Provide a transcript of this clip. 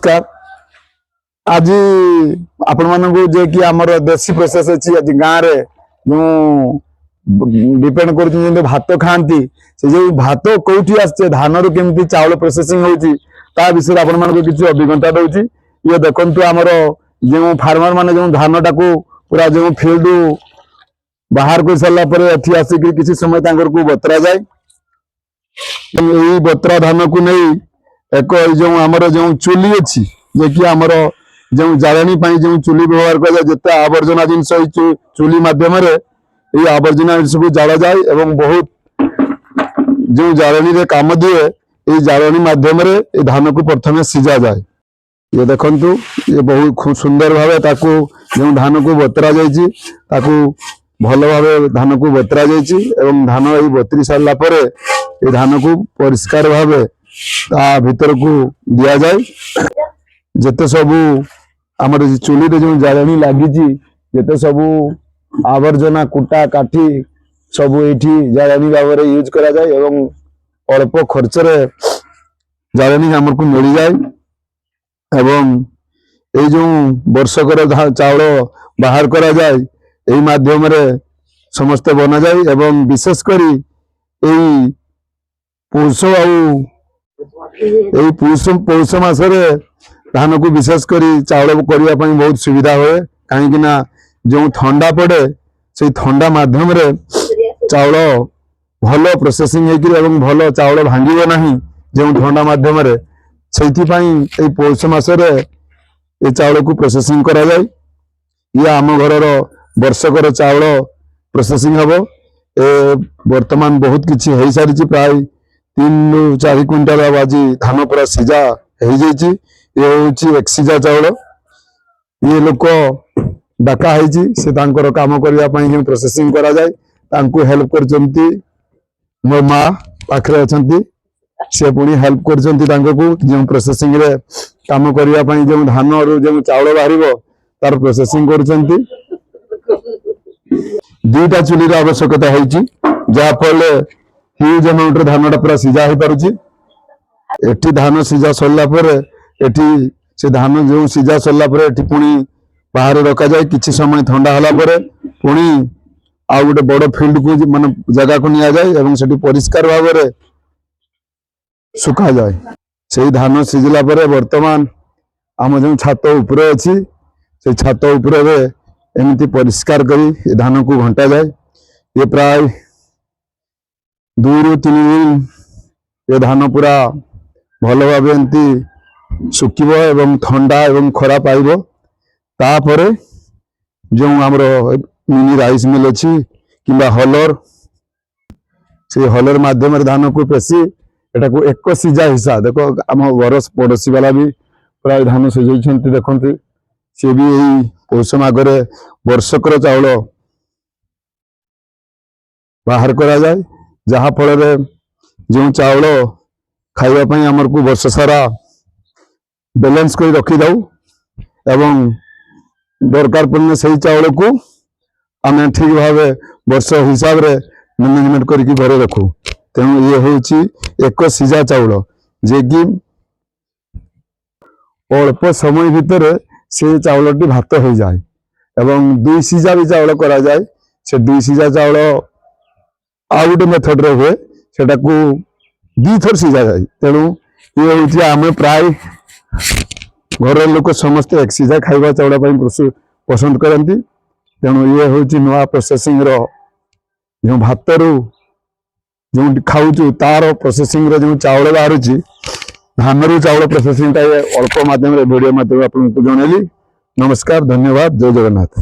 नमस्कार। आज आपण मानू जे कि आमर देसी प्रोसेस अच्छी आज गाँव रे जो डिपेंड कर भात खाती से जो भात कौटी आसचे धान रु केमती चाउल प्रोसेसिंग होची ता विषय आपण मानक किसी अभिज्ञता दउची। ये देखंतु आमर जो फार्मर माने जो धान टाकू पूरा जो फील्ड बाहर कर सारा पर एथि आसिक किसी समय तांकर को बतरा जाए। यही बतरा धान को नहीं एक जो आमर जो चुली अच्छी जे कि आमर जो जाळेनी जो चुली व्यवहार कर जिते आवर्जना जिनस चुली मध्यम ये आवर्जना सब जाड़ा जाए एवं बहुत जो जाळेनी रे काम दिए ये जाळेनी माध्यम ये धान को प्रथम सीझा जाए। ये देखंतु ये बहुत खूब सुंदर भाव ताकू जो धान को बतरा जाइए ताकू भल भाव धान को बतरा जाइए एवं धान ये बतरी सारा पर ये धान को परिष्कार भाव भीतर को दिया जाए। जिते सबू आमर चुली रे जो जाळेनी लगी जिते सबू आवर्जना कुटा काठी सबू ये जाळेनी भाव में यूज करा जाए एवं अल्प खर्च रे जाळेनी आमर को मिल जाए एवं ये जो वर्षकर चाउल बाहर करा जाए यही माध्यम रे समस्त बना जाए एवं विशेषकर पौष पौष मसरे धान को विशेषकर चाउल करने बहुत सुविधा हुए कहीं जो ठंडा पड़े से ठंडा माध्यम रे चाउल भल प्रोसेसिंग एवं भल चाउल भांगो ना जो ठंडा माध्यम रे से पौष मसरे ये चाउल को प्रोसेसिंग करा जाए। ये आम घर वर्षकर चाउल प्रोसेसिंग हम वर्तमान बहुत किसी हो सारी प्राय 3 ରୁ 4 क्विंटाल आज धान पूरा सीझा हो जाए। ये हूँ एक सीझा चाउल ये लोक डाका से काम करने प्रोसेसिंग करा जाए हेल्प कर मो माँ पाखे अच्छा सी पुणी हेल्प कर जो प्रोसेसिंग रे काम करने जो धान रू जो चाउल बाहर तार प्रोसेसिंग कर दुईटा चुली आवश्यकता होती जहाँफल ह्यूज अमाउंट धान पूरा सीझा हो पारुची। एठी धान सीझा सरला पर एठी से धान जो सीझा सरला पर एठी पुणी बाहर रखा जाए किछि समय ठंडा होला पर पुणी आ गोटे बड़ फील्ड को माने जगह को निया जाए एवं सेठी परिष्कार भाव में सुखा जाए। से धान सीझला पर वर्तमान आम जो छात ऊपर अच्छी से छात ऊपर एमती परिष्कार करी धान को घंटा जाए। ये प्राय 2 ରୁ 3 दिन ये धान पूरा भल भाव एमती सुखिब एवं ठंडा एवं खरा पाइब तापर जो आमर मिनी राइस मिल अच्छी कि हलर से हलर माध्यम धान को पेशी एटा को एक सीझा हिसाब देखो आम घर पड़ोशी वाला भी प्राय धान सीझे देखते सी भी यही पौष मागरे वर्षकर चाउल बाहर करा जाए जहाँ फल जो चाउल खाइबापी आमर को वर्ष सारा बैलेंस कर रखी जाऊ एवं दरकार पड़ने से चाउल को आम ठीक भाव वर्ष हिसाब रे मैनेजमेंट करके घरे रखू। तेणु ये हूँ एक सीझा चाउल जे कि अल्प समय भितर से चाउलटी भात हो जाए एवं 2 सीझा भी चाउल करा जाए। से 2 सीझा चाउल आ गोटे मेथड रे हुए सेटा को 2 थर सीझा जाए। तेणु ये हूँ आम प्राय घर लोक समस्त एक सीझा खाइबा चाउल पसंद करती। तेणु ये हूँ नुआ प्रोसेसिंग रो जो भात रू जो खाऊ तार प्रोसेसिंग रो जो चाउल बाहर धान रू चाउल प्रोसेसिंग अल्प माध्यम वीडियो माध्यम आपको जनइली। नमस्कार, धन्यवाद, जय जगन्नाथ।